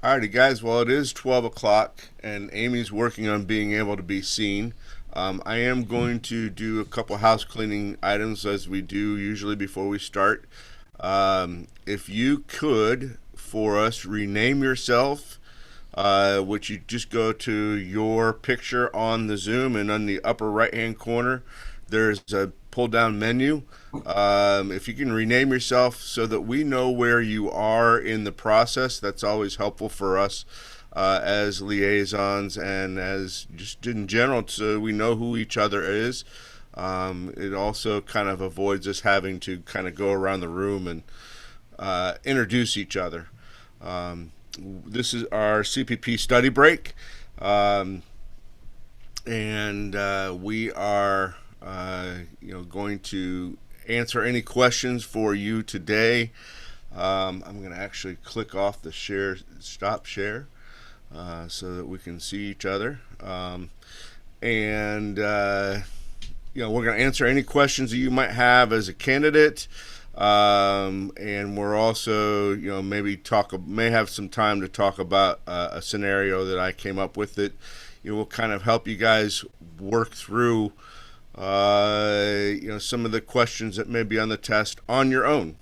Alrighty, guys. Well, it is 12 o'clock, and Amy's working on being able to be seen. I am going to do a couple house cleaning items as we do usually before we start. If you could, for us, rename yourself, which you just go to your picture on the Zoom, and on the upper right hand corner, there's a pull down menu. If you can rename yourself so that we know where you are in the process, that's always helpful for us as liaisons and as just in general, so we know who each other is. It also kind of avoids us having to kind of go around the room and introduce each other. This is our CPP Study Break, um, and we are going to answer any questions for you today. I'm going to actually click off the stop share, so that we can see each other. And we're going to answer any questions that you might have as a candidate. And we're also, may have some time to talk about a scenario that I came up with that, will kind of help you guys work through some of the questions that may be on the test on your own.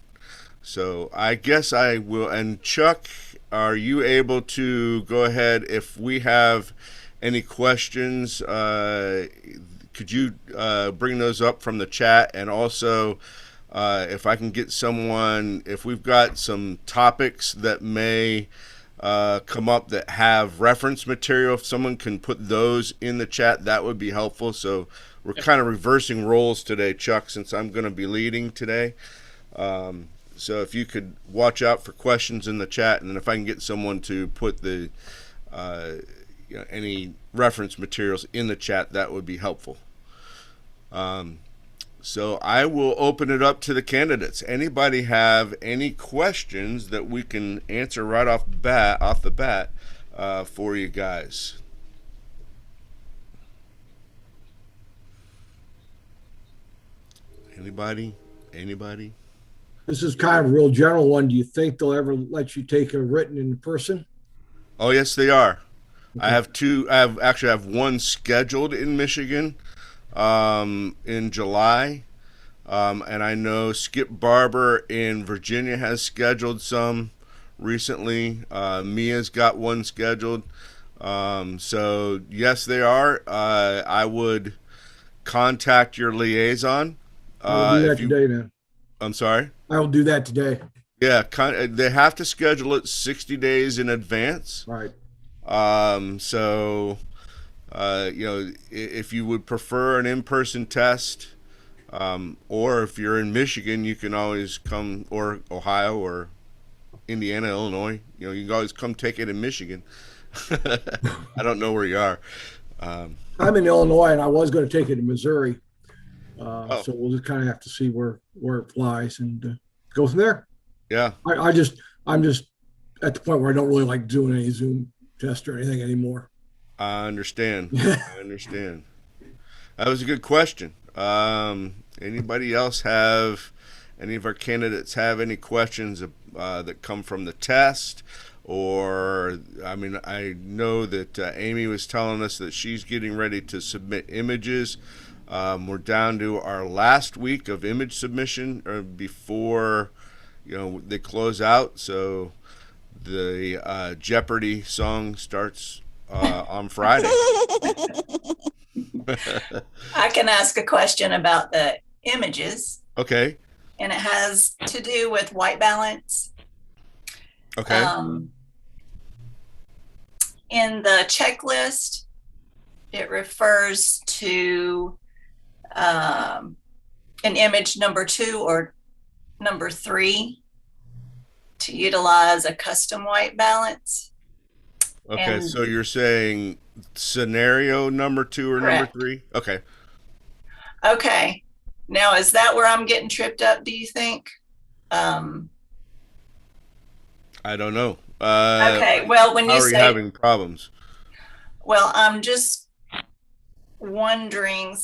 So I guess I will. And Chuck, are you able to go ahead if we have any questions? Could you bring those up from the chat? And also, if I can get someone, if we've got some topics that may come up that have reference material, if someone can put those in the chat, that would be helpful. So we're kind of reversing roles today, Chuck, since I'm going to be leading today. So if you could watch out for questions in the chat, and then if I can get someone to put the any reference materials in the chat, that would be helpful. So I will open it up to the candidates. Anybody have any questions that we can answer right off the bat for you guys? Anybody? This is kind of a real general one. Do you think they'll ever let you take a written in person? Oh, yes, they are. I Okay. have two. I have one scheduled in Michigan in July. And I know Skip Barber in Virginia has scheduled some recently. Mia's got one scheduled. So, yes, they are. I would contact your liaison. I will do that If you, today, then. I'm sorry. I will do that today. Yeah, they have to schedule it 60 days in advance. Right. So, if you would prefer an in-person test, or if you're in Michigan, you can always come, or Ohio or Indiana, Illinois. You can always come take it in Michigan. I don't know where you are. Um, I'm in Illinois, and I was going to take it in Missouri. oh, So we'll just kind of have to see where it flies and go from there. yeah, I'm just at the point where I don't really like doing any Zoom test or anything anymore. I understand. I understand. That was a good question. Anybody else have, any of our candidates have any questions that come from the test? Or, I mean, I know that Amy was telling us that she's getting ready to submit images. We're down to our last week of image submission before, they close out. So the Jeopardy song starts on Friday. I can ask a question about the images, Okay. and it has to do with white balance. Okay. In the checklist, it refers to an image number 2 or number 3 to utilize a custom white balance. Okay. So you're saying scenario number 2 or Correct. number 3? Okay. Okay. Now, is that where I'm getting tripped up, do you think? I don't know. Okay. Well, when How you are you say, having problems? well, I'm just wondering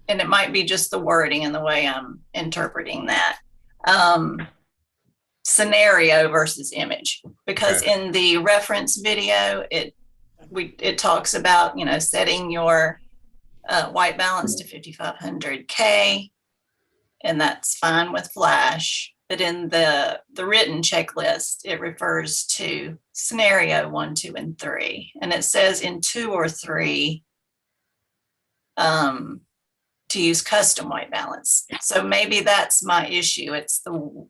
and it might be just the wording and the way I'm interpreting that. scenario versus image, because in the reference video, it talks about, setting your white balance to 5,500K, and that's fine with Flash. But in the written checklist, it refers to scenario 1, 2, and 3. And it says in 2 or 3 to use custom white balance. So maybe that's my issue. It's the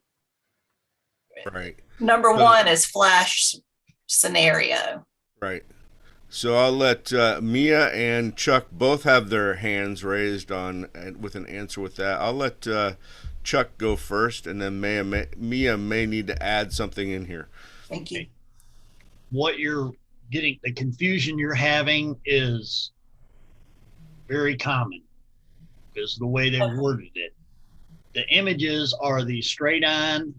number 1 is Flash scenario. Right. So I'll let Mia and Chuck both have their hands raised with an answer with that. I'll let Chuck go first, and then Mia may need to add something in here. Thank you. What you're getting, the confusion you're having is very common because the way they worded it. The images are the straight on,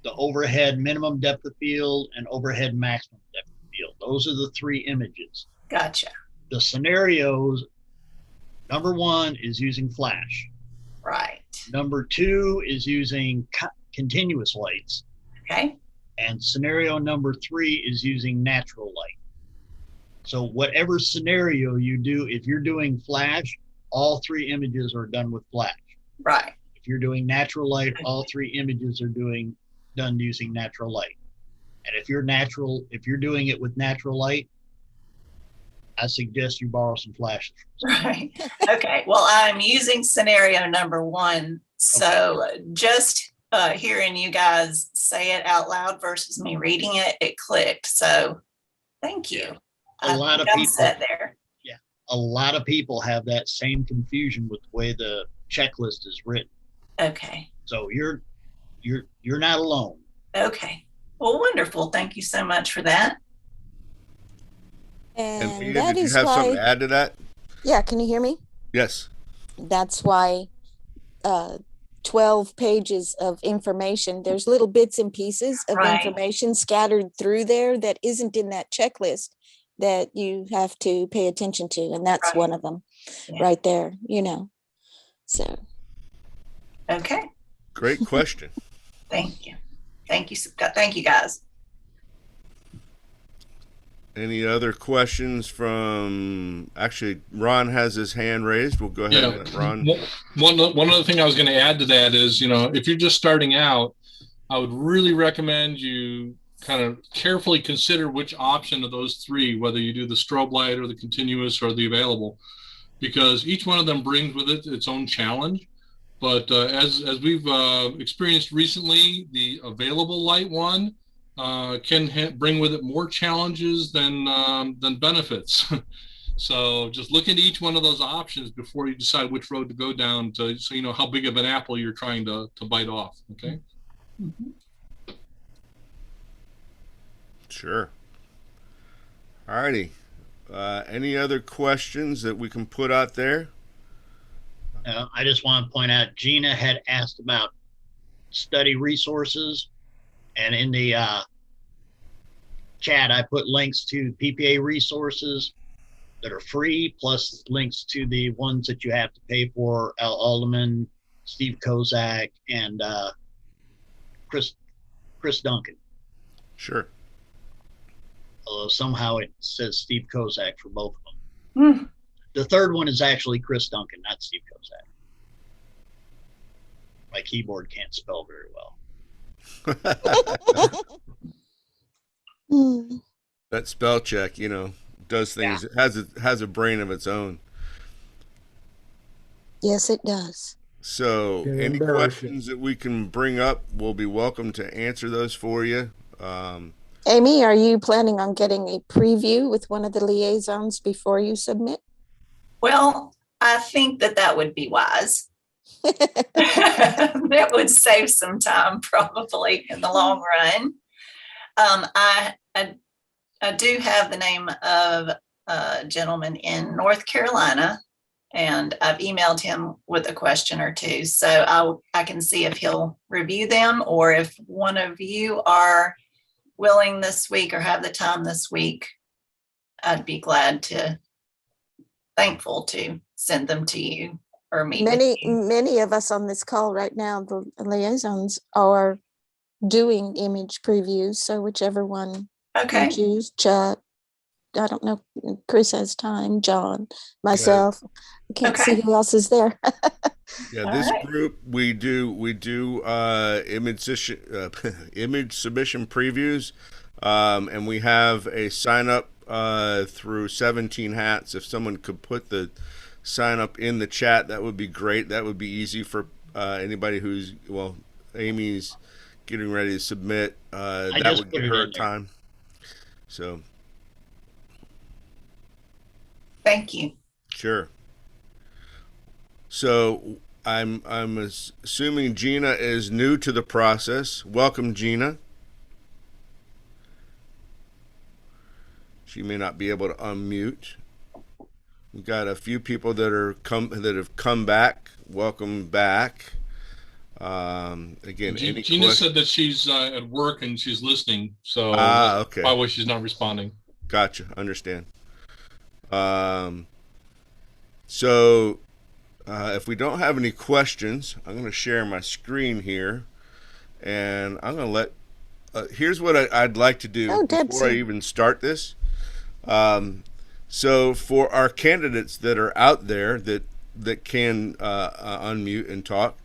the overhead minimum depth of field, and overhead maximum depth of field. Those are the 3 images. Gotcha. The scenarios, number 1 is using Flash. Right. Number 2 is using continuous lights. Okay. And scenario number 3 is using natural light. So whatever scenario you do, if you're doing Flash, all 3 images are done with Flash. Right. If you're doing natural light, all 3 images are done using natural light. And if you're doing it with natural light, I suggest you borrow some flashes. Right. Okay. Well, I'm using scenario number 1. So just hearing you guys say it out loud versus me reading it, it clicked. So thank you. A lot of people there. Yeah. A lot of people have that same confusion with the way the checklist is written. Okay. So you're not alone. Okay. Well, wonderful. Thank you so much for that. And Mia, that did you is have why, something to add to that? yeah, can you hear me? Yes. That's why 12 pages of information, there's little bits and pieces of information scattered through there that isn't in that checklist that you have to pay attention to. And that's one of them right there, so. Okay. Great question. Thank you. Thank you. Thank you, guys. Any other questions from, actually, Ron has his hand raised. We'll go ahead and let Ron. One other thing I was going to add to that is, if you're just starting out, I would really recommend you kind of carefully consider which option of those 3, whether you do the strobe light or the continuous or the available, because each one of them brings with it its own challenge. But as we've experienced recently, the available light one can bring with it more challenges than benefits. So just look into each one of those options before you decide which road to go down, so you know how big of an apple you're trying to bite off. Okay. Mm-hmm. Sure. All righty. Any other questions that we can put out there? I just want to point out, Gina had asked about study resources, and in the chat, I put links to PPA resources that are free, plus links to the ones that you have to pay for, Al Alderman, Steve Kozak, and Chris Duncan. Sure. Although somehow it says Steve Kozak for both of them. Mm. The third one is actually Chris Duncan, not Steve Kozak. My keyboard can't spell very well. That spell check, does things. Yeah. It has a brain of its own. Yes, it does. So any questions that we can bring up, we'll be welcome to answer those for you. Amy, are you planning on getting a preview with one of the liaisons before you submit? Well, I think that would be wise. That would save some time probably in the long run. I do have the name of a gentleman in North Carolina, and I've emailed him with a question or two. So I can see if he'll review them, or if one of you are willing this week or have the time this week, I'd be thankful to send them to you or meet with you. Many of us on this call right now, the liaisons, are doing image previews. So whichever one Okay. you choose, Chuck, I don't know, Chris has time, John, myself. I can't see who else is there. Yeah, All this right. group we do image submission previews, and we have a sign up through 17 Hats. If someone could put the sign up in the chat, that would be great. That would be easy for anybody who's Amy's getting ready to submit. I That just would put get it her in there. time. So Thank you. sure. So I'm assuming Gina is new to the process. Welcome, Gina. She may not be able to unmute. We've got a few people that have come back. Welcome back. Again, any Gina questions? said that she's at work and she's listening, so Okay. probably she's not responding. Gotcha. Understand. So if we don't have any questions, I'm going to share my screen here, and I'm going to let. Here's what I'd like to do before I even start this. So for our candidates that are out there that can unmute and talk,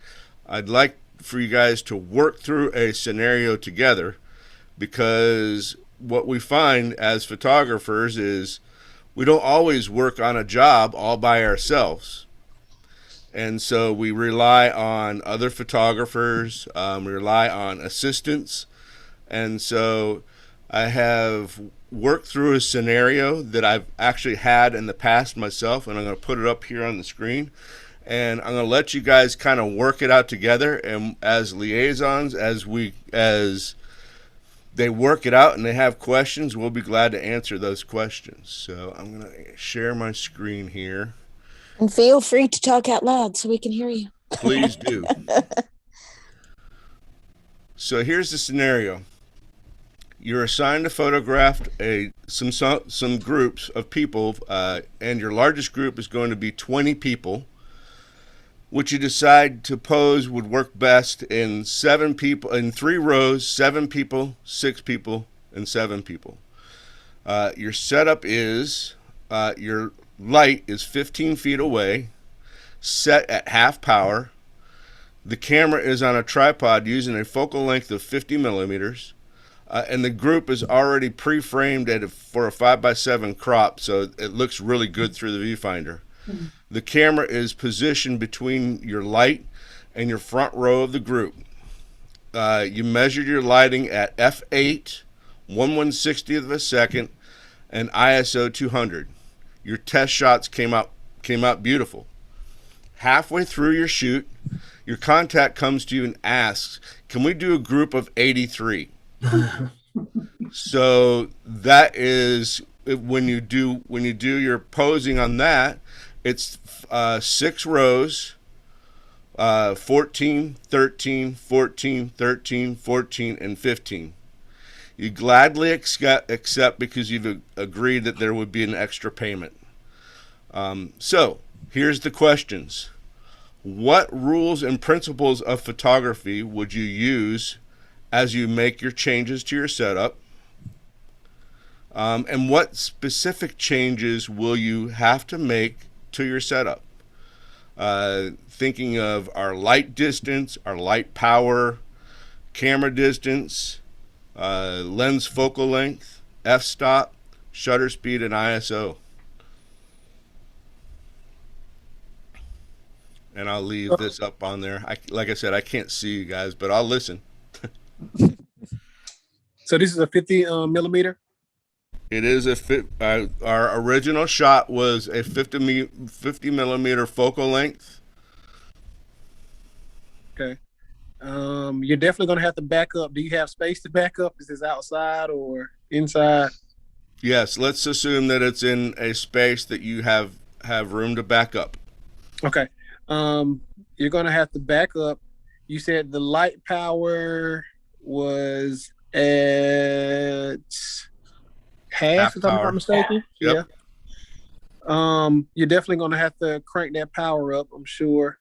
I'd like for you guys to work through a scenario together, because what we find as photographers is we don't always work on a job all by ourselves. And so we rely on other photographers, we rely on assistants. And so I have worked through a scenario that I've actually had in the past myself, and I'm going to put it up here on the screen. And I'm going to let you guys kind of work it out together. And as liaisons, as they work it out and they have questions, we'll be glad to answer those questions. So I'm going to share my screen here. And feel free to talk out loud so we can hear you. Please do. So here's the scenario. You're assigned to photograph some groups of people, and your largest group is going to be 20 people. What you decide to pose would work best in 7 people, in 3 rows, 7 people, 6 people, and 7 people. Your setup is your light is 15 feet away, set at half power. The camera is on a tripod using a focal length of 50 millimeters. And the group is already pre-framed for a 5x7 crop, so it looks really good through the viewfinder. Mm-hmm. The camera is positioned between your light and your front row of the group. You measured your lighting at f8, 1/160th of a second, and ISO 200. Your test shots came out beautiful. Halfway through your shoot, your contact comes to you and asks, "Can we do a group of 83?" So that is when you do your posing on that, it's 6 rows, 14, 13, 14, 13, 14, and 15. You gladly accept because you've agreed that there would be an extra payment. So here's the questions. What rules and principles of photography would you use as you make your changes to your setup? And what specific changes will you have to make to your setup? Thinking of our light distance, our light power, camera distance, lens focal length, f-stop, shutter speed, and ISO. And I'll leave this up on there. Like I said, I can't see you guys, but I'll listen. So this is a 50 millimeter? It is our original shot was a 50 millimeter focal length. Okay. You're definitely going to have to back up. Do you have space to back up? Is this outside or inside? Yes, let's assume that it's in a space that you have room to back up. Okay. You're going to have to back up. You said the light power was at half, if I'm not mistaken. Yep. Yeah. You're definitely going to have to crank that power up, I'm sure.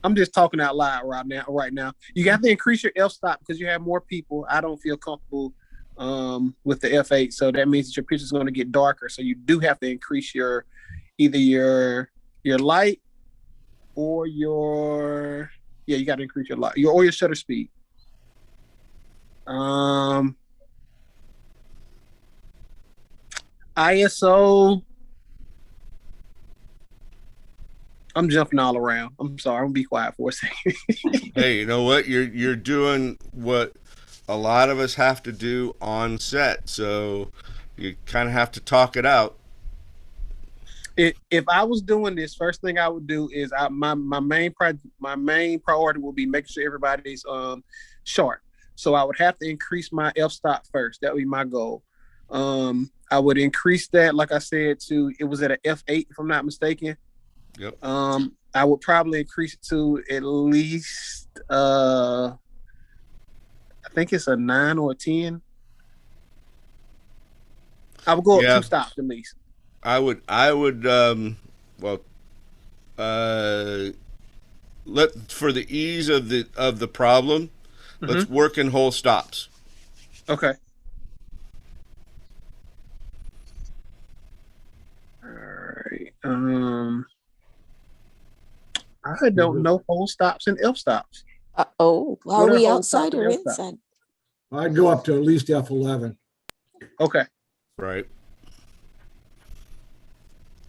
I'm just talking out loud right now. You have to increase your f-stop because you have more people. I don't feel comfortable with the f8, so that means that your picture is going to get darker. So you do have to increase either your light or you got to increase your light or your shutter speed. ISO. I'm jumping all around. I'm sorry. I'm gonna be quiet for a second. Hey, you know what? You're doing what a lot of us have to do on set, so you kind of have to talk it out. If I was doing this, first thing I would do is my main priority will be making sure everybody's sharp. So I would have to increase my f-stop first. That would be my goal. I would increase that, like I said, it was at an f8 if I'm not mistaken. Yep. I would probably increase it to at least I think it's a 9 or a 10. I would go up 2 stops at least. I would well, for the ease of the problem, let's work in whole stops. Okay. All right. I don't know whole stops and f stops. Are we outside or inside? I'd go up to at least F11. Okay. Right.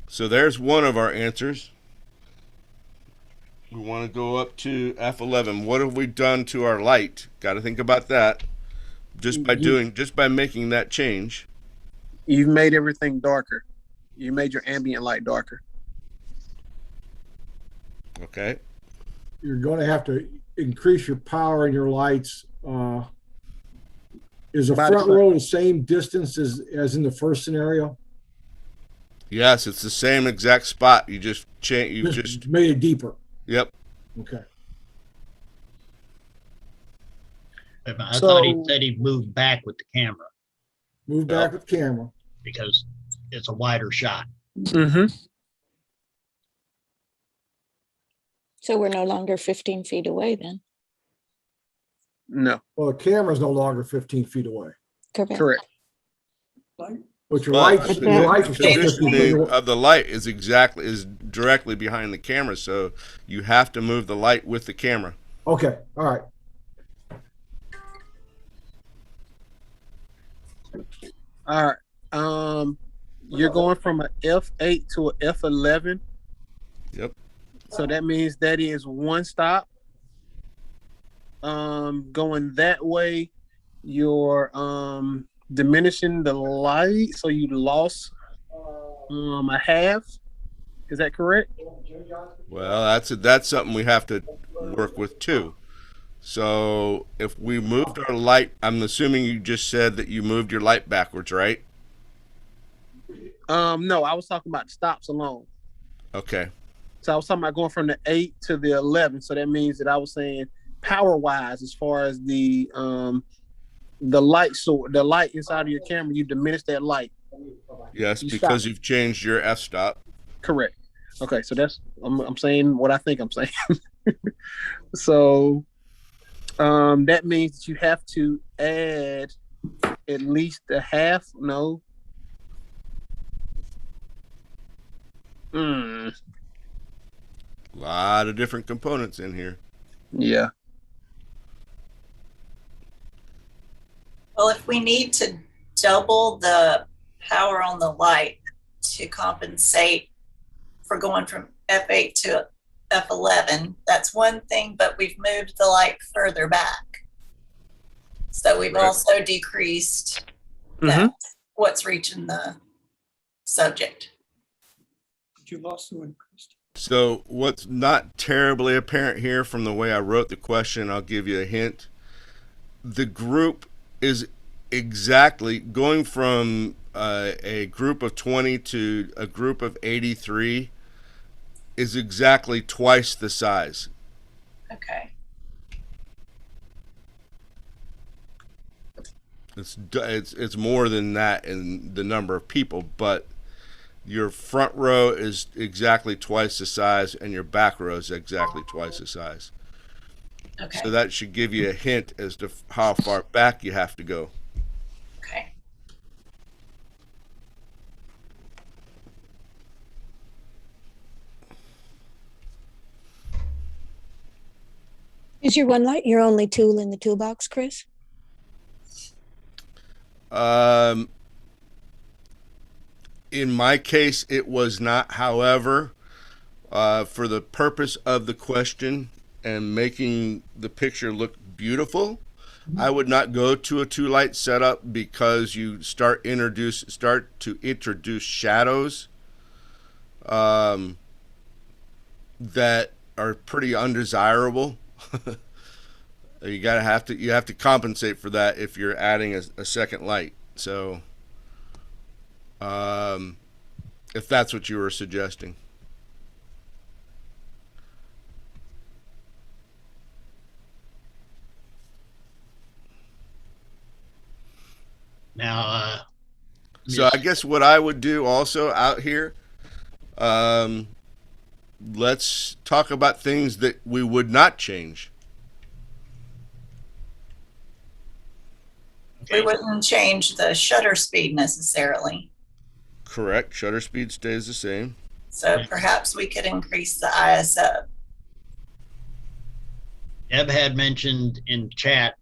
So there's one of our answers. We want to go up to F11. What have we done to our light? Got to think about that. Just by making that change. You've made everything darker. You made your ambient light darker. Okay. You're going to have to increase your power in your lights. Is the front row the same distance as in the first scenario? Yes, it's the same exact spot. You just change. You just made it deeper. Yep. Okay. I thought he said he moved back with the camera. Move back with camera. Because it's a wider shot. Mm-hmm. So we're no longer 15 feet away then. No. Well, the camera's no longer 15 feet away. Correct. But your lights are still 15 feet away. Of the light is directly behind the camera, so you have to move the light with the camera. Okay. All right. All right. You're going from an F8 to an F11. Yep. So that means that is 1 stop. Going that way, you're diminishing the light, so you lost a half. Is that correct? Well, that's something we have to work with too. So if we moved our light, I'm assuming you just said that you moved your light backwards, right? No, I was talking about stops alone. Okay. So I was talking about going from the 8 to the 11. So that means that I was saying power-wise, as far as the light inside of your camera, you diminish that light. Yes, because you've changed your f-stop. Correct. Okay, so I'm saying what I think I'm saying. So that means that you have to add at least a half. No. A lot of different components in here. Yeah. Well, if we need to double the power on the light to compensate for going from F8 to F11, that's one thing, but we've moved the light further back. So we've also decreased what's reaching the subject. You've also increased. So what's not terribly apparent here from the way I wrote the question, I'll give you a hint. The group is exactly going from a group of 20 to a group of 83 is exactly twice the size. Okay. It's more than that in the number of people, but your front row is exactly twice the size and your back row is exactly twice the size. Okay. So that should give you a hint as to how far back you have to go. Okay. Is your one light your only tool in the toolbox, Chris? In my case, it was not. However, for the purpose of the question and making the picture look beautiful, I would not go to a 2-light setup because you start to introduce shadows that are pretty undesirable. You have to compensate for that if you're adding a second light. So, if that's what you were suggesting. Now, So I guess what I would do also out here, let's talk about things that we would not change. We wouldn't change the shutter speed necessarily. Correct. Shutter speed stays the same. So perhaps we could increase the ISO. Deb had mentioned in chat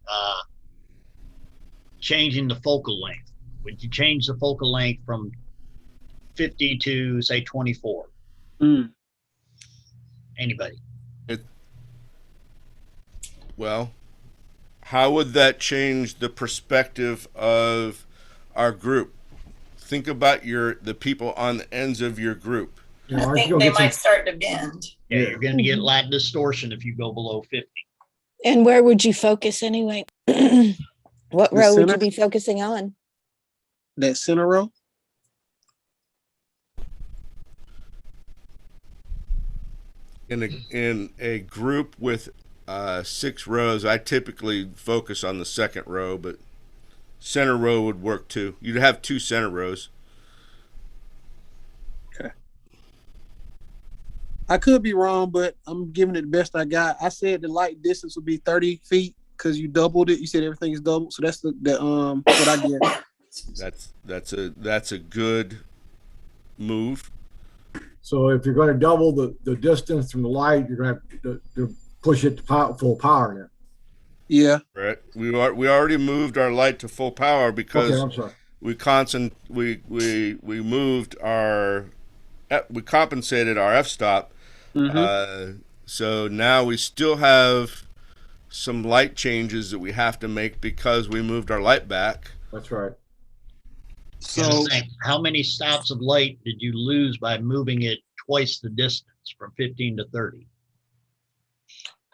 changing the focal length. Would you change the focal length from 50 to say 24? Anybody? Well, how would that change the perspective of our group? Think about the people on the ends of your group. Yeah, I think they might start to bend. Yeah, you're going to get light distortion if you go below 50. And where would you focus anyway? What row would you be focusing on? That center row? In a group with 6 rows, I typically focus on the second row, but center row would work too. You'd have 2 center rows. Okay. I could be wrong, but I'm giving it the best I got. I said the light distance would be 30 feet because you doubled it. You said everything is doubled, so that's the what I get. That's a good move. So if you're going to double the distance from the light, you're going to have to push it to full power now. Yeah. Right. We already moved our light to full power because Okay, I'm sorry. we compensated our f-stop. So now we still have some light changes that we have to make because we moved our light back. That's right. So how many stops of light did you lose by moving it twice the distance from 15 to 30?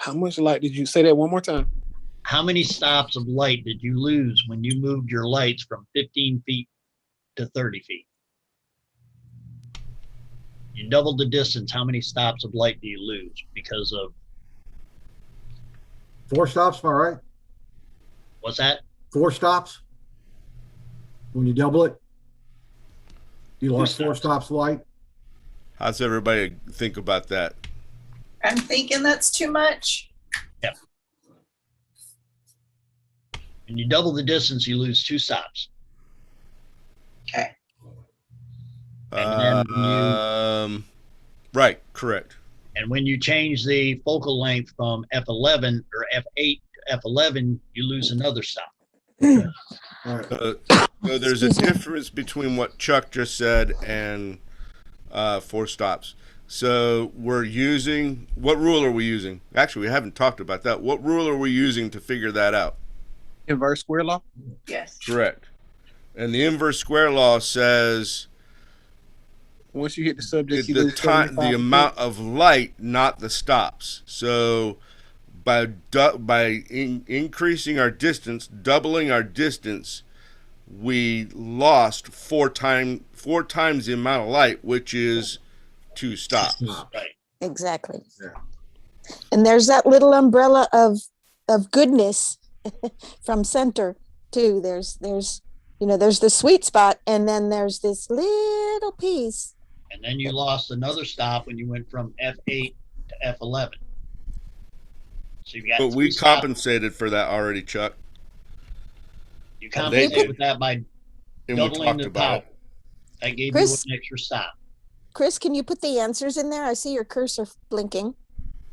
how much light did you say that one more time? How many stops of light did you lose when you moved your lights from 15 feet to 30 feet? You doubled the distance. How many stops of light do you lose because of? 4 stops, am I right? What's that? 4 stops? When you double it? You lost 4 stops of light? How's everybody think about that? I'm thinking that's too much. Yep. When you double the distance, you lose 2 stops. Okay. And then right, correct. And when you change the focal length from f11 or f8 to f11, you lose another stop. All right. So there's a difference between what Chuck just said and 4 stops. So we're using, what rule are we using? Actually, we haven't talked about that. What rule are we using to figure that out? Inverse square law? Yes. Correct. And the inverse square law says Once you hit the subject, you the lose time, the 75%. amount of light, not the stops. So by increasing our distance, doubling our distance, we lost 4 times the amount of light, which is 2 stops. Right. Exactly. Yeah. And there's that little umbrella of goodness from center too. There's there's the sweet spot, and then there's this little piece. And then you lost another stop when you went from F8 to F11. So you got. But we compensated for that already, Chuck. You compensated with that by doubling the power. That gave you an extra stop. Chris, can you put the answers in there? I see your cursor blinking.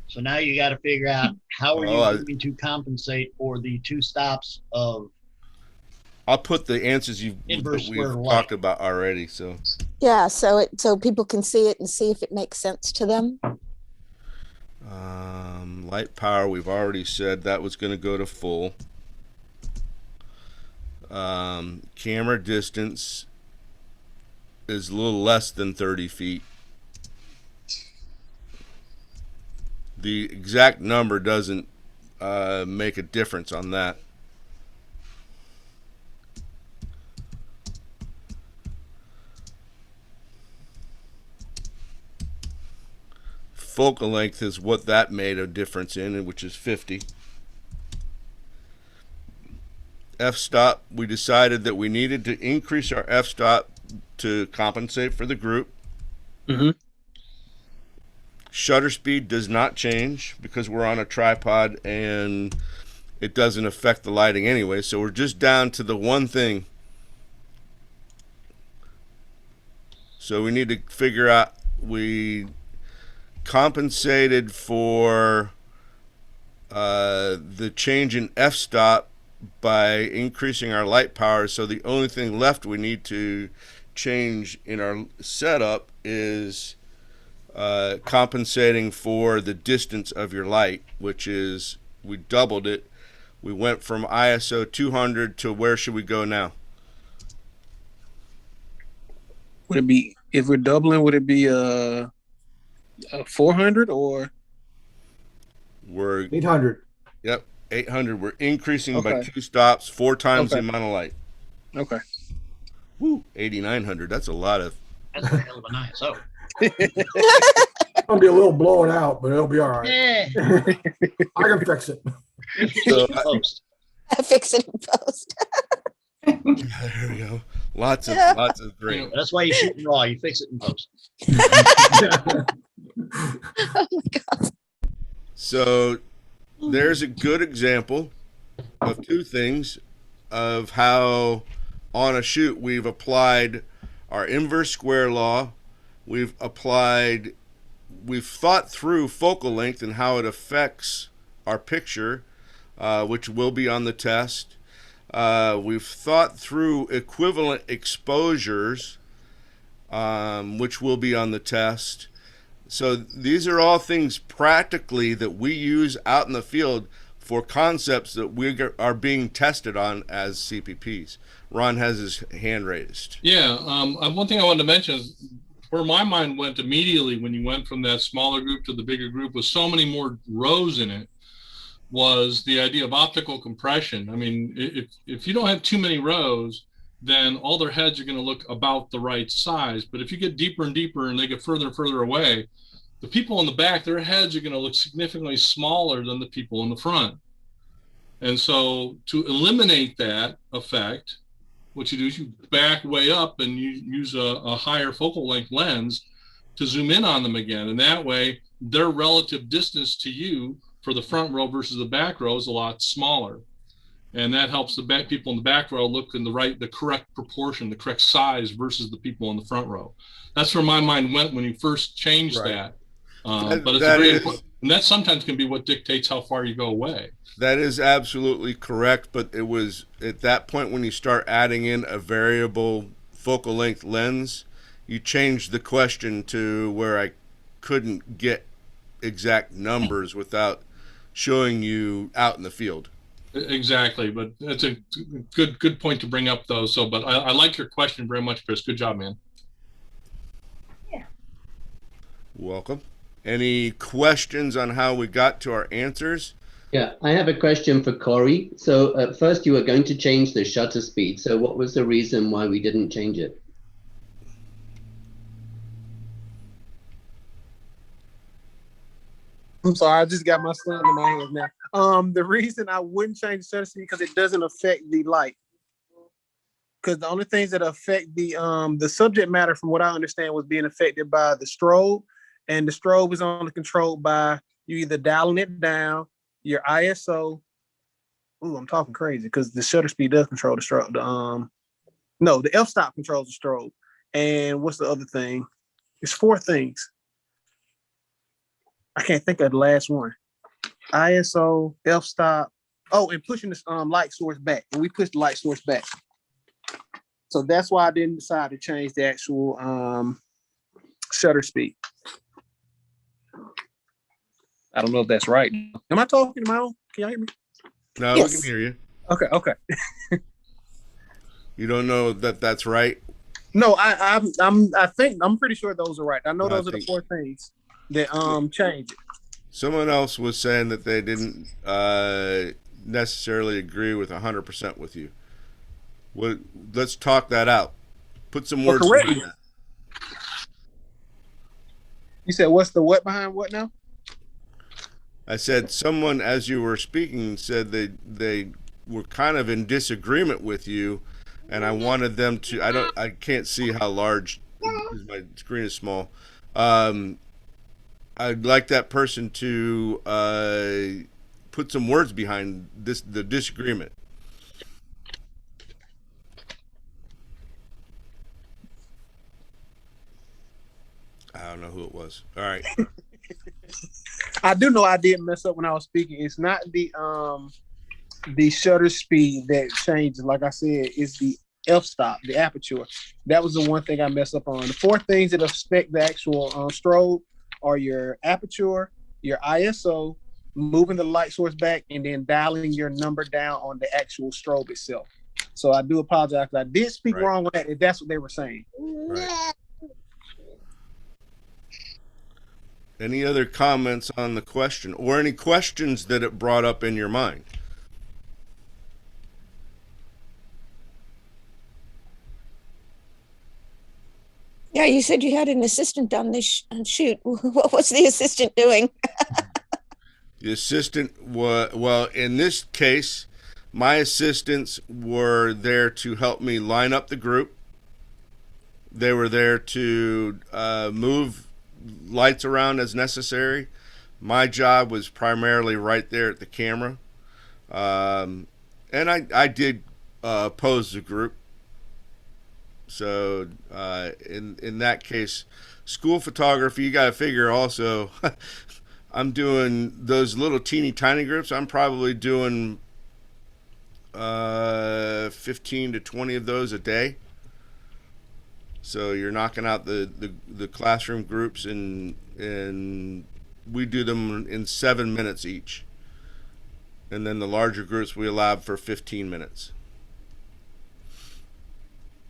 So now you got to figure out how are you going to compensate for the 2 stops of. I'll put the answers we've talked about already. So yeah, so people can see it and see if it makes sense to them. Light power, we've already said that was going to go to full. Camera distance is a little less than 30 feet. The exact number doesn't make a difference on that. Focal length is what that made a difference in, which is 50. F-stop, we decided that we needed to increase our f-stop to compensate for the group. Shutter speed does not change because we're on a tripod and it doesn't affect the lighting anyway, so we're just down to the one thing. So we need to figure out, we compensated for the change in f-stop by increasing our light power, so the only thing left we need to change in our setup is compensating for the distance of your light, which is, we doubled it. We went from ISO 200 to where should we go now? Would it be, if we're doubling, would it be 400 or? We're 800. Yep, 800. We're increasing by 2 stops, 4 times the amount of light. Okay. Woo, 8,900. That's a lot of. That's a hell of an ISO. It's gonna be a little blown out, but it'll be all right. Yeah. I can fix it. So, Fix it in post. there we go. Lots of great. That's why you shoot in raw. You fix it in post. Oh my God. So there's a good example of 2 things of how on a shoot we've applied our inverse square law. We've thought through focal length and how it affects our picture, which will be on the test. We've thought through equivalent exposures, which will be on the test. So these are all things practically that we use out in the field for concepts that we are being tested on as CPPs. Ron has his hand raised. Yeah, one thing I wanted to mention is where my mind went immediately when you went from that smaller group to the bigger group with so many more rows in it was the idea of optical compression. I mean, if you don't have too many rows, then all their heads are going to look about the right size. But if you get deeper and deeper and they get further and further away, the people in the back, their heads are going to look significantly smaller than the people in the front. And so to eliminate that effect, what you do is you back way up and you use a higher focal length lens to zoom in on them again. And that way, their relative distance to you for the front row versus the back row is a lot smaller. And that helps the back people in the back row look in the correct proportion, the correct size versus the people in the front row. That's where my mind went when you first changed that. But it's very important, and that sometimes can be what dictates how far you go away. That is absolutely correct, but it was at that point when you start adding in a variable focal length lens, you change the question to where I couldn't get exact numbers without showing you out in the field. Exactly, but that's a good point to bring up, though. So, but I like your question very much, Chris. Good job, man. Yeah. Welcome. Any questions on how we got to our answers? Yeah, I have a question for Corey. So at first you were going to change the shutter speed. So what was the reason why we didn't change it? I'm sorry, I just got my son in my hands now. The reason I wouldn't change the shutter speed because it doesn't affect the light. because the only things that affect the subject matter, from what I understand, was being affected by the strobe, and the strobe is only controlled by you either dialing it down, your ISO. Ooh, I'm talking crazy because the shutter speed does control the strobe. No, the f-stop controls the strobe. And what's the other thing? It's 4 things. I can't think of the last one. ISO, f-stop. Oh, and pushing this light source back. And we pushed the light source back. So that's why I didn't decide to change the actual shutter speed. I don't know if that's right. Am I talking to my own? Can y'all hear me? No, Yes. we can hear you. Okay. You don't know that that's right? No, I think I'm pretty sure those are right. I know those are the 4 things that change it. Someone else was saying that they didn't necessarily agree with 100% with you. Let's talk that out. Put some words behind that. You said what's the what behind what now? I said someone, as you were speaking, said they were kind of in disagreement with you, and I wanted them to. I can't see how large because my screen is small. I'd like that person to put some words behind the disagreement. I don't know who it was. All right. I do know I did mess up when I was speaking. It's not the shutter speed that changes. Like I said, it's the f-stop, the aperture. That was the one thing I messed up on. The 4 things that affect the actual strobe are your aperture, your ISO, moving the light source back, and then dialing your number down on the actual strobe itself. So I do apologize. I did speak wrong on that, if that's what they were saying. Right. Any other comments on the question, or any questions that it brought up in your mind? Yeah, you said you had an assistant on this shoot. What was the assistant doing? The assistant was, well, in this case, my assistants were there to help me line up the group. They were there to move lights around as necessary. My job was primarily right there at the camera. And I did pose the group. So in that case, school photography, you got to figure also, I'm doing those little teeny tiny groups. I'm probably doing 15 to 20 of those a day. So you're knocking out the classroom groups, and we do them in 7 minutes each. And then the larger groups we allow for 15 minutes.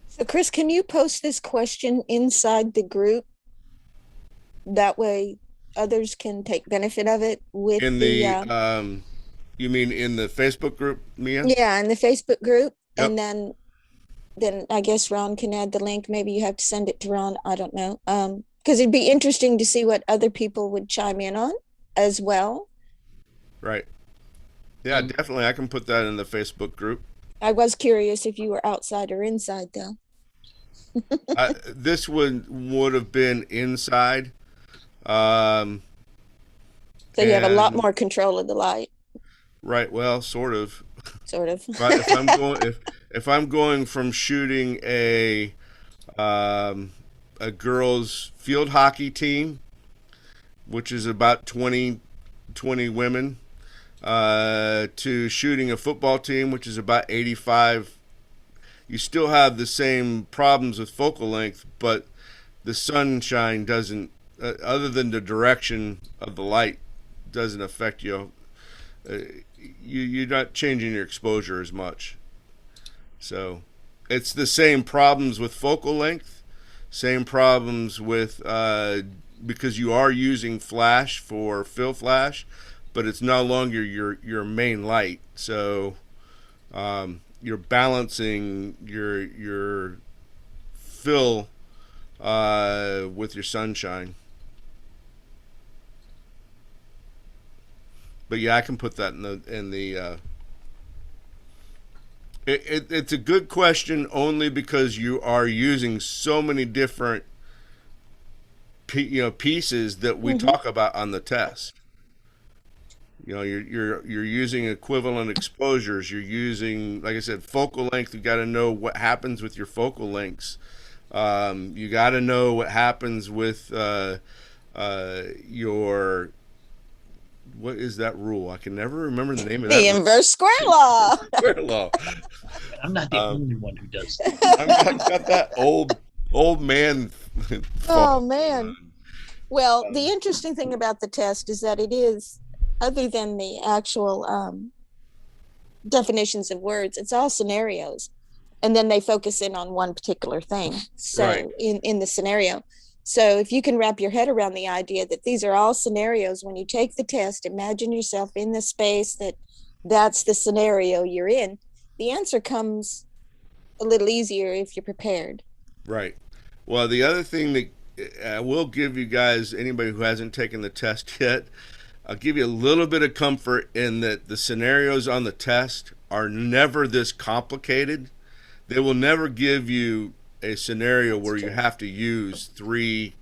So Chris, can you post this question inside the group? That way others can take benefit of it with in the you mean in the Facebook group, Mia? Yeah, in the Facebook group. Yep. And then I guess Ron can add the link. Maybe you have to send it to Ron. I don't know. Because it'd be interesting to see what other people would chime in on as well. Right. Yeah, definitely. I can put that in the Facebook group. I was curious if you were outside or inside, though. This would have been inside. So you have a lot more control of the light. Right. Well, sort of. Sort of. But if I'm going from shooting a girls field hockey team, which is about 20 women, to shooting a football team, which is about 85, you still have the same problems with focal length, but the sunshine doesn't, other than the direction of the light, doesn't affect you. You're not changing your exposure as much. So it's the same problems with focal length, same problems with because you are using flash for fill flash, but it's no longer your main light. So you're balancing your fill with your sunshine. But yeah, I can put that in the It's a good question only because you are using so many different pieces that we talk about on the test. You're using equivalent exposures. You're using, like I said, focal length. You got to know what happens with your focal lengths. You got to know what happens with your, what is that rule? I can never remember the name of that. The inverse square law. Square law. I'm not the only one who does that. I've got that old man. Oh man. Well, the interesting thing about the test is that it is, other than the actual definitions of words, it's all scenarios. And then they focus in on one particular thing. So Right. in the scenario. So if you can wrap your head around the idea that these are all scenarios, when you take the test, imagine yourself in the space that's the scenario you're in. The answer comes a little easier if you're prepared. Right. Well, the other thing that I will give you guys, anybody who hasn't taken the test yet, I'll give you a little bit of comfort in that the scenarios on the test are never this complicated. They will never give you a scenario where you have to use 3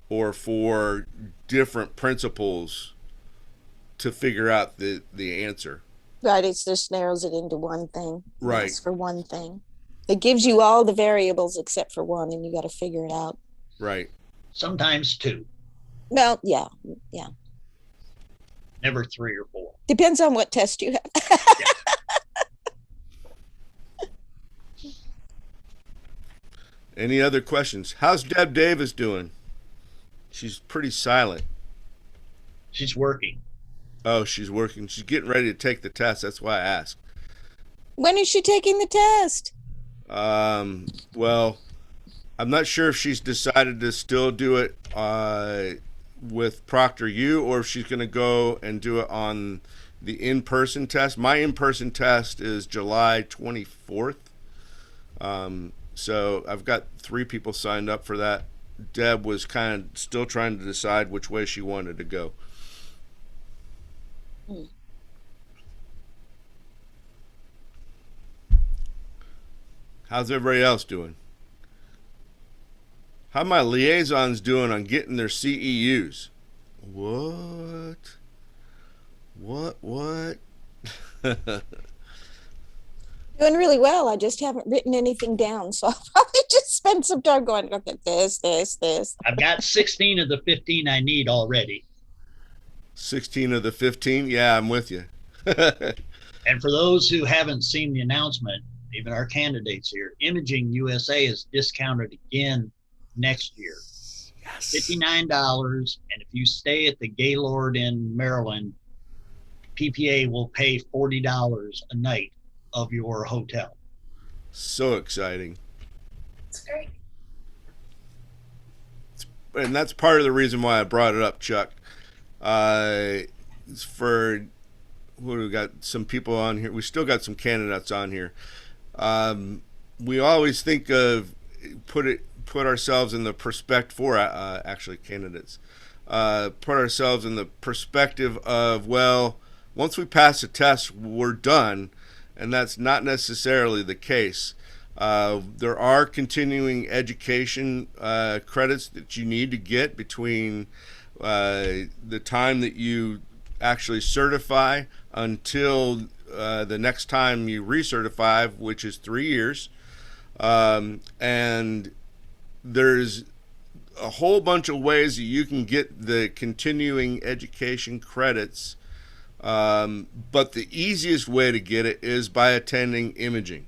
or 4 different principles to figure out the answer. Right, it just narrows it into one thing. Right. It's for one thing. It gives you all the variables except for one, and you got to figure it out. Right. Sometimes 2, Well, yeah. never 3 or 4. Depends on what test you have. Any other questions? How's Deb Davis doing? She's pretty silent. She's working. Oh, she's working. She's getting ready to take the test. That's why I asked. When is she taking the test? Well, I'm not sure if she's decided to still do it with ProctorU or if she's going to go and do it on the in-person test. My in-person test is July 24th. So I've got 3 people signed up for that. Deb was kind of still trying to decide which way she wanted to go. How's everybody else doing? How my liaisons doing on getting their CEUs? What? Doing really well. I just haven't written anything down, so I'll probably just spend some time going, look at this. I've got 16 of the 15 I need already. 16 of the 15? Yeah, I'm with you. And for those who haven't seen the announcement, even our candidates here, Imaging USA is discounted again next year. Yes. $59. And if you stay at the Gaylord in Maryland, PPA will pay $40 a night of your hotel. So exciting. That's great. And that's part of the reason why I brought it up, Chuck. It's for, what do we got? Some people on here. We still got some candidates on here. We always think of put ourselves in the perspective for actually candidates. Put ourselves in the perspective of, well, once we pass the test, we're done, and that's not necessarily the case. There are continuing education credits that you need to get between the time that you actually certify until the next time you recertify, which is 3 years. And there's a whole bunch of ways that you can get the continuing education credits. But the easiest way to get it is by attending imaging.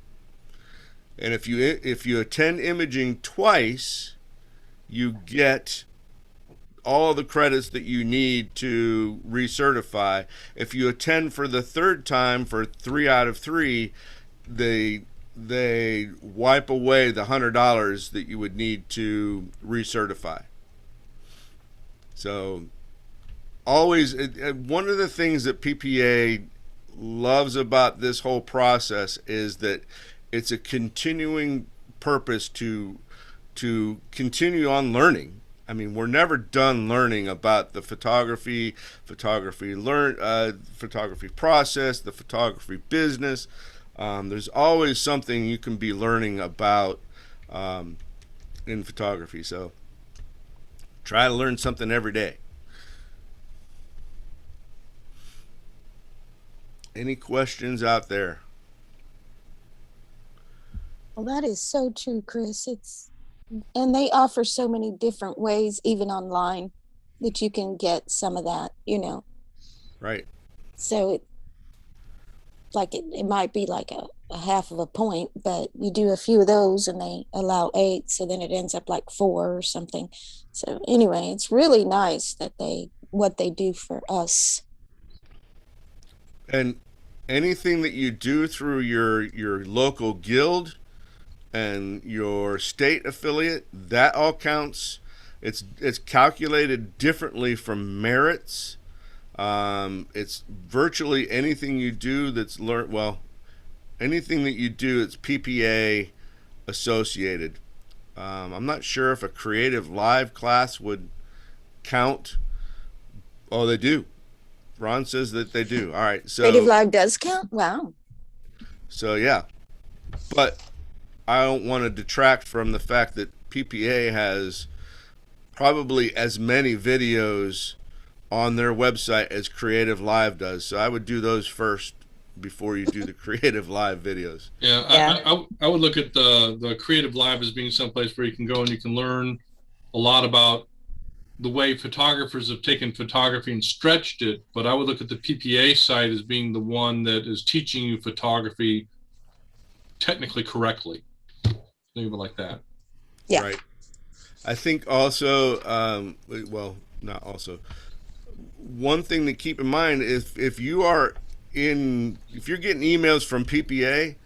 And if you attend imaging twice, you get all the credits that you need to recertify. If you attend for the 3rd time for 3 out of 3, they wipe away the $100 that you would need to recertify. So always, one of the things that PPA loves about this whole process is that it's a continuing purpose to continue on learning. I mean, we're never done learning about the photography process, the photography business. There's always something you can be learning about in photography. So try to learn something every day. Any questions out there? Well, that is so true, Chris. And they offer so many different ways, even online, that you can get some of that, Right. So it might be like a half of a point, but you do a few of those and they allow 8, so then it ends up like 4 or something. So anyway, it's really nice that what they do for us. And anything that you do through your local guild and your state affiliate, that all counts. It's calculated differently from merits. It's virtually anything you do that's learned. Well, anything that you do, it's PPA associated. I'm not sure if a creative live class would count. Oh, they do. Ron says that they do. All right. So Creative Live does count? Wow. So yeah, but I don't want to detract from the fact that PPA has probably as many videos on their website as Creative Live does. So I would do those first before you do the Creative Live videos. Yeah, I would look at the Creative Live as being someplace where you can go and you can learn a lot about the way photographers have taken photography and stretched it. But I would look at the PPA site as being the one that is teaching you photography technically correctly. Think of it like that. Yeah. Right. I think also, well, not also. One thing to keep in mind is if you're getting emails from PPA,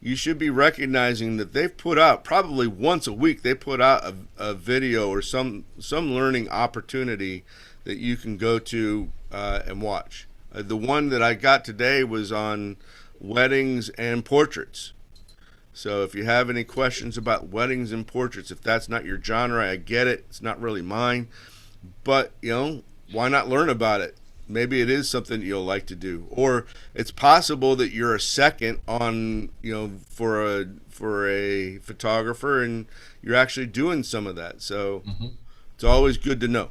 you should be recognizing that they've put out probably once a week. They put out a video or some learning opportunity that you can go to and watch. The one that I got today was on weddings and portraits. So if you have any questions about weddings and portraits, if that's not your genre, I get it. It's not really mine, but why not learn about it? Maybe it is something you'll like to do, or it's possible that you're a second on, for a photographer, and you're actually doing some of that. So It's always good to know.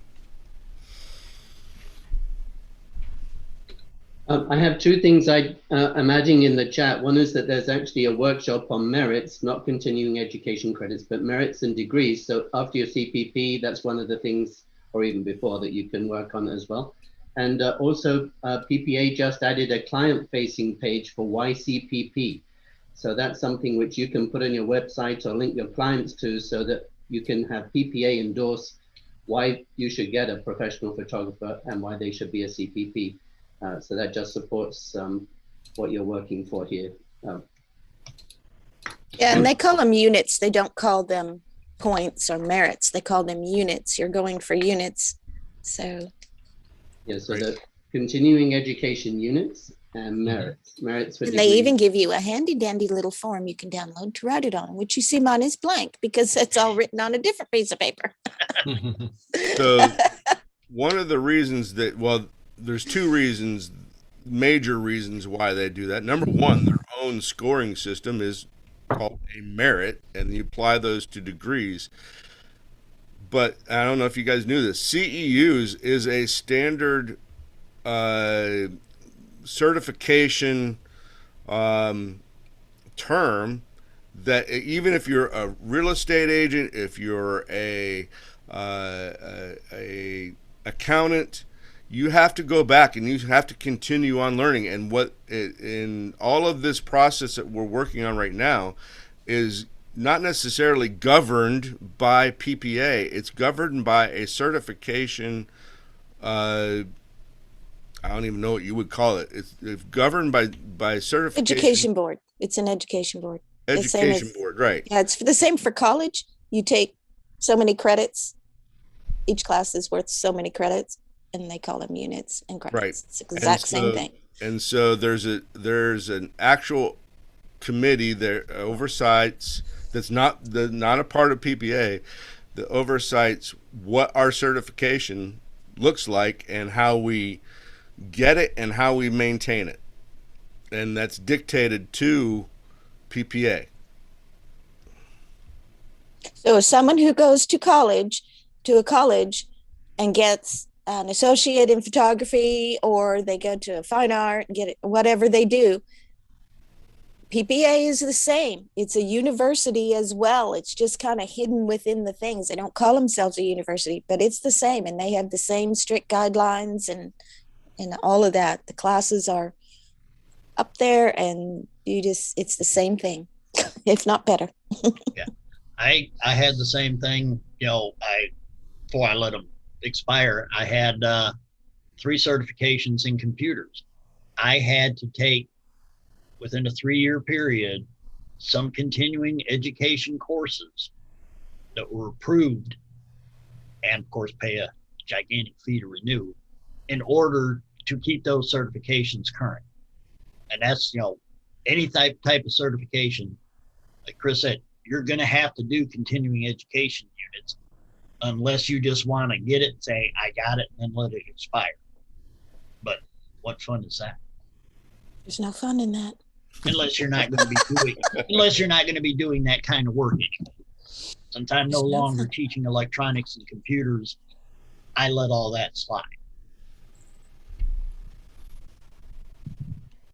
I have 2 things I'm adding in the chat. One is that there's actually a workshop on merits, not continuing education credits, but merits and degrees. So after your CPP, that's one of the things, or even before, that you can work on as well. And also PPA just added a client-facing page for YCPP. So that's something which you can put on your website or link your clients to, so that you can have PPA endorse why you should get a professional photographer and why they should be a CPP. So that just supports what you're working for here. Yeah, and they call them units. They don't call them points or merits. They call them units. You're going for units. So yeah, so the continuing education units and merits. Merits for and degrees. they even give you a handy dandy little form you can download to write it on, which you see mine is blank because it's all written on a different piece of paper. So one of the reasons that, there's 2 reasons, major reasons why they do that. Number one, their own scoring system is called a merit, and you apply those to degrees. But I don't know if you guys knew this. CEUs is a standard certification term that even if you're a real estate agent, if you're a accountant, you have to go back and you have to continue on learning. And in all of this process that we're working on right now is not necessarily governed by PPA. It's governed by a certification. I don't even know what you would call it. It's governed by certification. Education board. It's an education board. Education board, right? Yeah, it's the same for college. You take so many credits. Each class is worth so many credits, and they call them units and credits. Right. It's the exact same thing. And so there's an actual committee that oversights, that's not a part of PPA, that oversights what our certification looks like and how we get it and how we maintain it. and that's dictated to PPA. So someone who goes to a college and gets an associate in photography, or they go to a fine art and get it, whatever they do, PPA is the same. It's a university as well. It's just kind of hidden within the things. They don't call themselves a university, but it's the same, and they have the same strict guidelines and all of that. The classes are up there, and it's the same thing, if not better. Yeah, I had the same thing. Before I let them expire, I had 3 certifications in computers. I had to take, within a 3-year period, some continuing education courses that were approved, and of course pay a gigantic fee to renew in order to keep those certifications current. And that's, any type of certification, like Chris said, you're going to have to do continuing education units, unless you just want to get it and say, I got it, and then let it expire. But what fun is that? There's no fun in that. Unless you're not going to be doing that kind of work anymore. Since I'm no longer teaching electronics and computers, I let all that slide.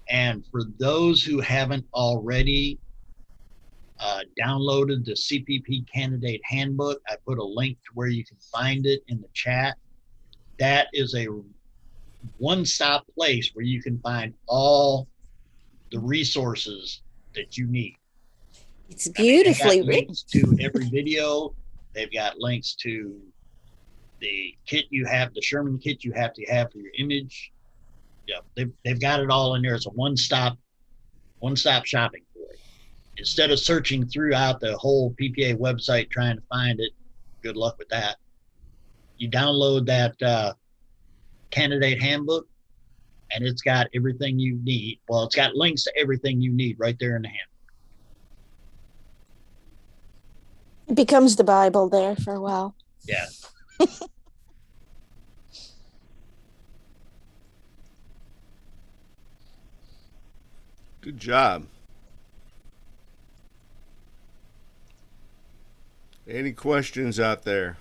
And for those who haven't already downloaded the CPP Candidate Handbook, I put a link to where you can find it in the chat. That is a one-stop place where you can find all the resources that you need. It's beautifully written. Links to every video. They've got links to the kit you have, the Sherman kit you have to have for your image. Yeah, they've got it all in there. It's a one-stop shopping for it. Instead of searching throughout the whole PPA website trying to find it, good luck with that. You download that candidate handbook, and it's got everything you need. Well, it's got links to everything you need right there in the handbook. It becomes the Bible there for a while. Yeah. Good job. Any questions out there?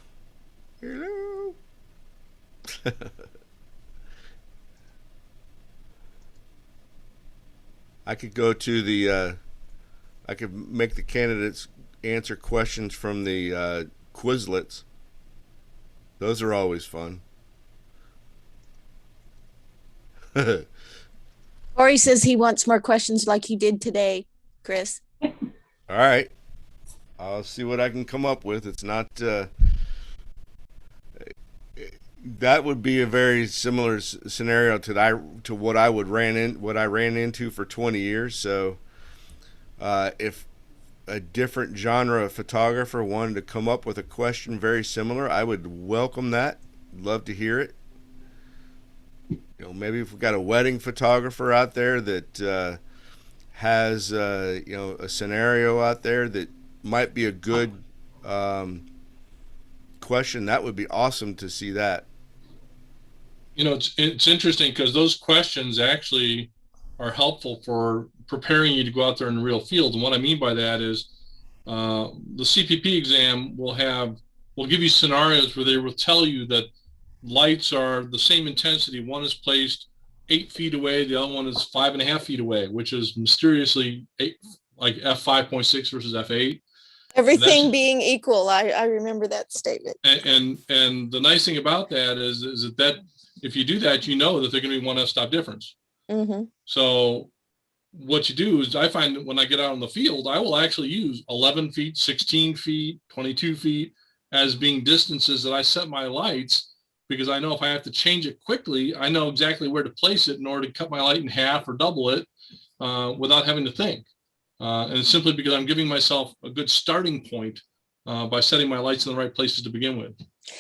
Hello? I could go to the, I could make the candidates answer questions from the Quizlets. Those are always fun. Corey says he wants more questions like he did today, Chris. All right. I'll see what I can come up with. It's not, that would be a very similar scenario to what I ran into for 20 years. So if a different genre of photographer wanted to come up with a question very similar, I would welcome that. Love to hear it. Maybe if we've got a wedding photographer out there that has a scenario out there that might be a good question, that would be awesome to see that. It's interesting because those questions actually are helpful for preparing you to go out there in the real field. And what I mean by that is the CPP exam will give you scenarios where they will tell you that lights are the same intensity. One is placed 8 feet away, the other one is 5.5 feet away, which is mysteriously like f5.6 versus f8. Everything being equal, I remember that statement. And the nice thing about that is that if you do that, you know that they're going to be 1 f-stop difference. Mm-hmm. So what you do is, I find that when I get out in the field, I will actually use 11 feet, 16 feet, 22 feet as being distances that I set my lights, because I know if I have to change it quickly, I know exactly where to place it in order to cut my light in half or double it without having to think. And it's simply because I'm giving myself a good starting point by setting my lights in the right places to begin with.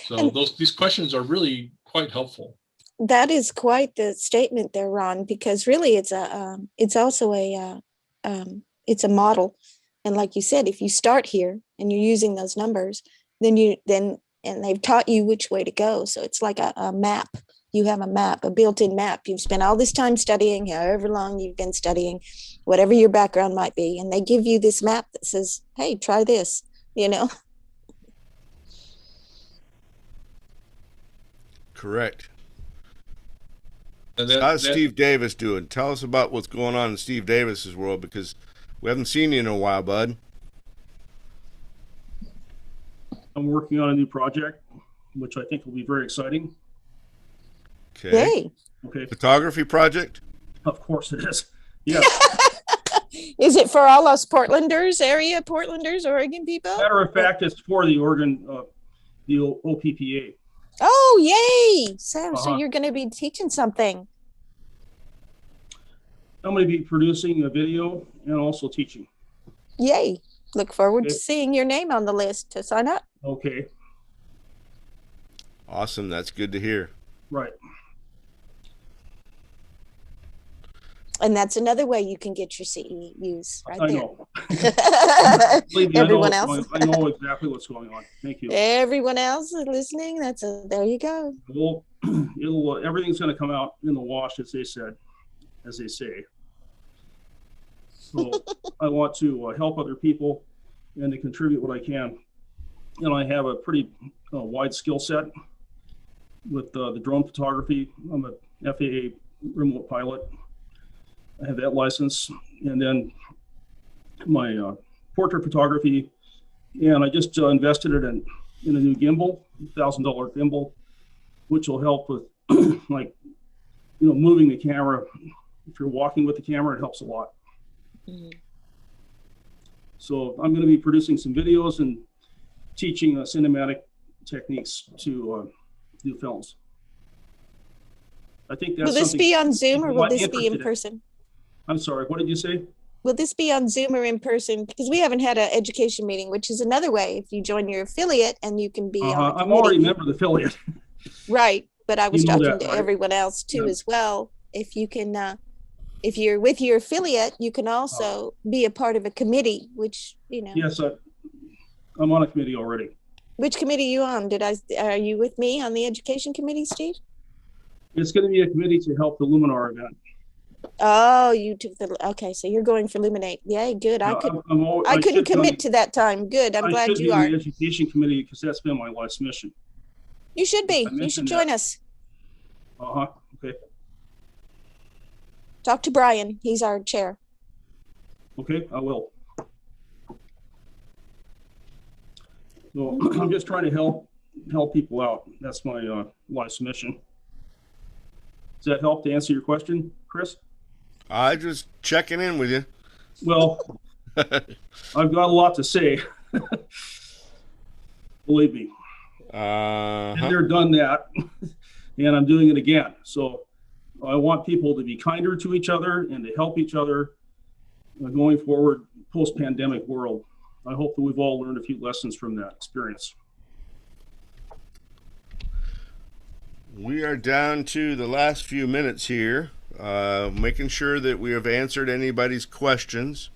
So these questions are really quite helpful. That is quite the statement there, Ron, because really it's also a model. And like you said, if you start here and you're using those numbers, then they've taught you which way to go. So it's like a map you have a map, a built-in map. You've spent all this time studying, however long you've been studying, whatever your background might be, and they give you this map that says, hey, try this, you know? Correct. And How's Steve Davis doing? Tell us about what's going on in Steve Davis's world, because we haven't seen you in a while, bud. I'm working on a new project, which I think will be very exciting. Okay. Yay. Okay. Photography project? Of course it is. Yeah. Is it for all us Portlanders, Oregon people? Matter of fact, it's for the Oregon, the OPPA. Oh, yay. So you're going to be teaching something. I'm going to be producing a video and also teaching. Yay. Look forward to seeing your name on the list to sign up. Okay. Awesome. That's good to hear. Right. And that's another way you can get your CEUs right I there. know. Everyone else. I know exactly what's going on. Thank you. Everyone else is listening. There you go. Well, everything's going to come out in the wash, as they say. So I want to help other people and to contribute what I can. And I have a pretty wide skill set with the drone photography. I'm a FAA remote pilot. I have that license, and then my portrait photography, and I just invested it in a new gimbal, $1,000 gimbal, which will help with moving the camera. If you're walking with the camera, it helps a lot. Mm-hmm. So I'm going to be producing some videos and teaching cinematic techniques to do films. I think that's. Will this be on Zoom or will this be in person? I'm sorry, what did you say? Will this be on Zoom or in person? Because we haven't had an education meeting, which is another way. If you join your affiliate and you can be on I'm already a member of the affiliate. Right, but I was talking to everyone else too as well. If you can, if you're with your affiliate, you can also be a part of a committee, which, you know. Yes, I'm on a committee already. Which committee are you on? Are you with me on the education committee, Steve? It's going to be a committee to help the Luminar event. Oh, you took okay. So you're going for Luminate. Yay, good. I couldn't commit to that time. Good. I'm glad you are. I should be in the education committee because that's been my life's mission. You should be. You should join us. Okay. Talk to Brian. He's our chair. Okay, I will. So I'm just trying to help people out. That's my life's mission. Does that help to answer your question, Chris? I just checking in with you. Well, I've got a lot to say. Believe me. And they're done that, and I'm doing it again. So I want people to be kinder to each other and to help each other going forward, post-pandemic world. I hope that we've all learned a few lessons from that experience. We are down to the last few minutes here, making sure that we have answered anybody's questions,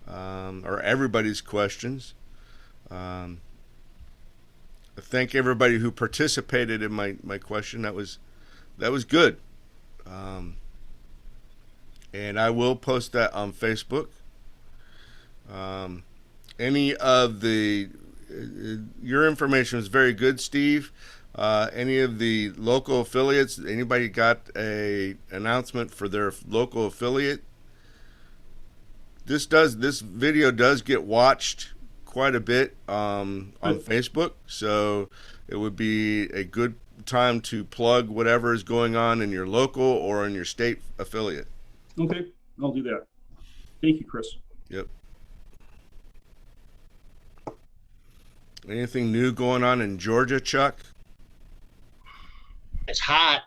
or everybody's questions. I thank everybody who participated in my question. That was good. And I will post that on Facebook. Any of your information was very good, Steve. Any of the local affiliates, anybody got a announcement for their local affiliate? This video does get watched quite a bit on Facebook, so it would be a good time to plug whatever is going on in your local or in your state affiliate. Okay, I'll do that. Thank you, Chris. Yep. Anything new going on in Georgia, Chuck? It's hot.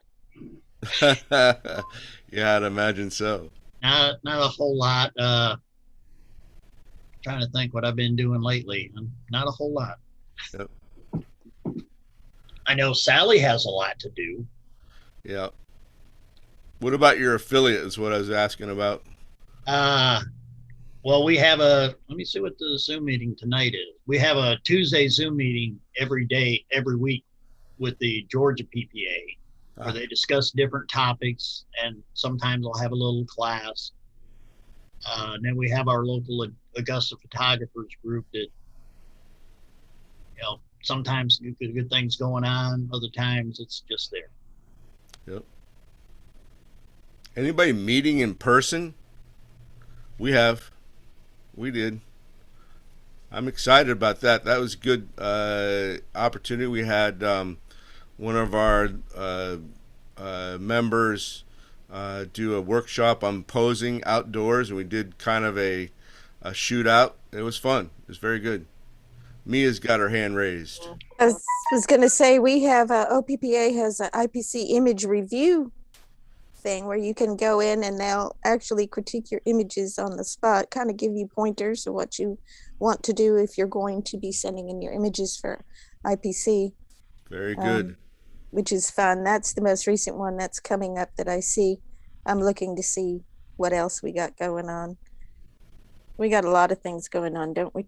Yeah, I'd imagine so. Not a whole lot. Trying to think what I've been doing lately. Not a whole lot. Yep. I know Sally has a lot to do. Yeah. What about your affiliate is what I was asking about. Well, we have let me see what the Zoom meeting tonight is. We have a Tuesday Zoom meeting every day, every week with the Georgia PPA. where they discuss different topics, and sometimes I'll have a little class. And then we have our local Augusta photographers group that, sometimes good things going on, other times it's just there. Yep. Anybody meeting in person? We did. I'm excited about that. That was a good opportunity. We had one of our members do a workshop on posing outdoors, and we did kind of a shootout. It was fun. It was very good. Mia's got her hand raised. I was going to say, we have OPPA has an IPC image review thing where you can go in and they'll actually critique your images on the spot, kind of give you pointers of what you want to do if you're going to be sending in your images for IPC. Very good. Which is fun. That's the most recent one that's coming up that I see. I'm looking to see what else we got going on. We got a lot of things going on, don't we?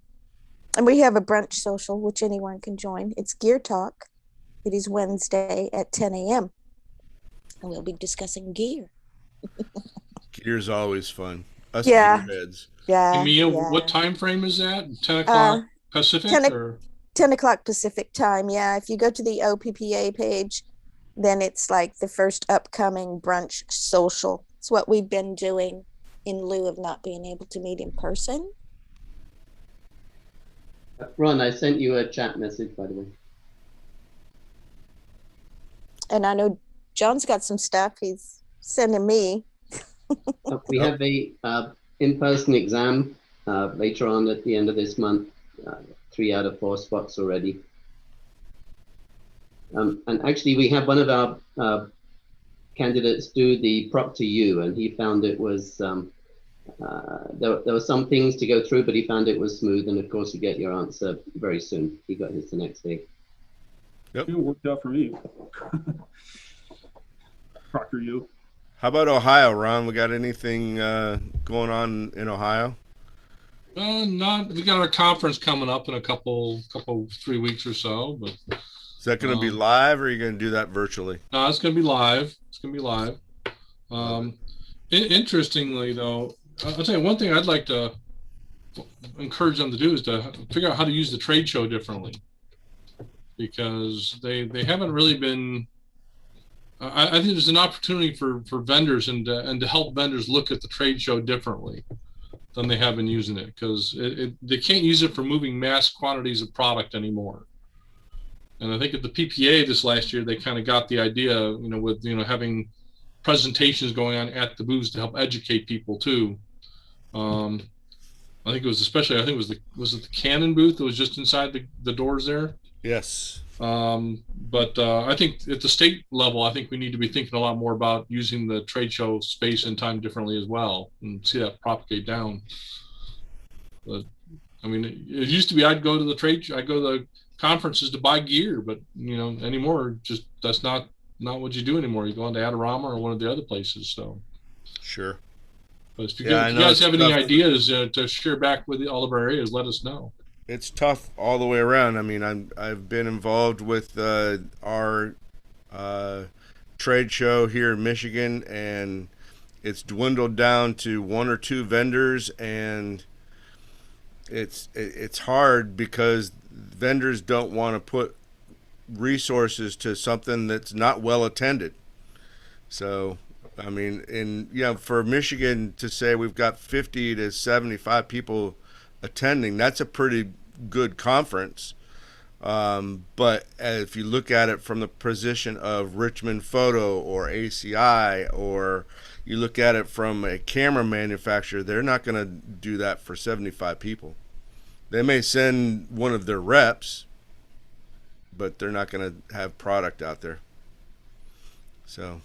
And we have a brunch social, which anyone can join. It's Gear Talk. It is Wednesday at 10 a.m. And we'll be discussing gear. Gear's always fun. Us gearheads. Yeah. And Mia, what time frame is that? 10 o'clock Pacific? 10 o'clock Pacific time. Yeah. If you go to the OPPA page, then it's like the first upcoming brunch social. It's what we've been doing in lieu of not being able to meet in person. Ron, I sent you a chat message, by the way. And I know John's got some stuff he's sending me. We have a in-person exam later on at the end of this month. 3 out of 4 spots already. And actually, we had one of our candidates do the Proctor U, and he found it was there were some things to go through, but he found it was smooth. And of course, you get your answer very soon. He got his the next day. Yep. It worked out for me. Proctor U. How about Ohio, Ron? We got anything going on in Ohio? Not. We got our conference coming up in a couple 3 weeks or so. But is that going to be live, or are you going to do that virtually? No, it's going to be live. It's going to be live. Interestingly, though, I'll tell you one thing I'd like to encourage them to do is to figure out how to use the trade show differently, because they haven't really been. I think there's an opportunity for vendors and to help vendors look at the trade show differently than they have been using it, because they can't use it for moving mass quantities of product anymore. And I think at the PPA this last year, they kind of got the idea, with having presentations going on at the booths to help educate people too. I think it was was it the Canon booth that was just inside the doors there? Yes. But I think at the state level, I think we need to be thinking a lot more about using the trade show space and time differently as well, and see that propagate down. But I mean, it used to be I'd go to the conferences to buy gear, but anymore, just that's not what you do anymore. You go on to Adorama or one of the other places. So sure. But if you guys have any ideas to share back with all of our areas, let us know. It's tough all the way around. I mean, I've been involved with our trade show here in Michigan, and it's dwindled down to 1 or 2 vendors, and it's hard because vendors don't want to put resources to something that's not well attended. So I mean, for Michigan to say we've got 50 to 75 people attending, that's a pretty good conference. But if you look at it from the position of Richmond Photo or ACI, or you look at it from a camera manufacturer, they're not going to do that for 75 people. They may send one of their reps, but they're not going to have product out there. So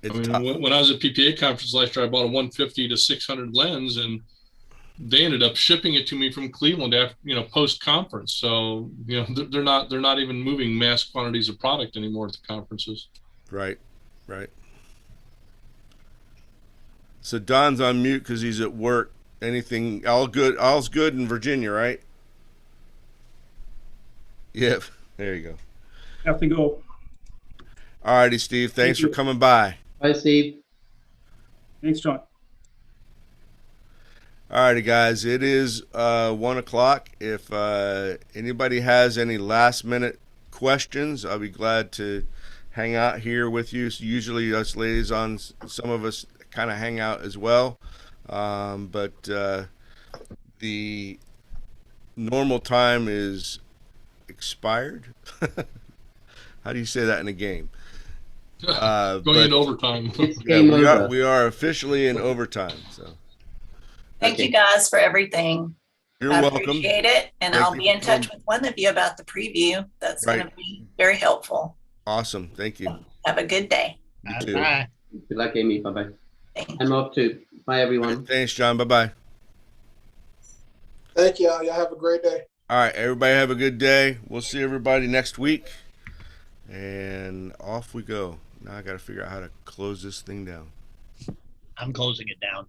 when I was at PPA conference last year, I bought a 150 to 600 lens, and they ended up shipping it to me from Cleveland after, post conference. So, they're not even moving mass quantities of product anymore at the conferences. Right. So Don's on mute because he's at work. Anything, all's good in Virginia, right? Yep. There you go. Have to go. All righty, Steve. Thanks for you. coming by. Bye, Steve. Thanks, John. All righty, guys. It is 1 o'clock. If anybody has any last minute questions, I'll be glad to hang out here with you. So usually us liaisons, some of us kind of hang out as well. But the normal time is expired. How do you say that in a game? Going into overtime. It's Yeah, game over. we are officially in overtime. So Thank you guys for everything. you're I welcome. appreciate it. And Thank I'll you be in for touch coming. with one of you about the preview. That's going Right. to be very helpful. Awesome. Thank you. Have a good day. You too. Bye. Good luck, Amy. Bye-bye. Thank you. I'm off too. Bye, everyone. Thanks, John. Bye bye. Thank y'all. Y'all have a great day. All right, everybody have a good day. We'll see everybody next week. And off we go. Now I got to figure out how to close this thing down. I'm closing it down.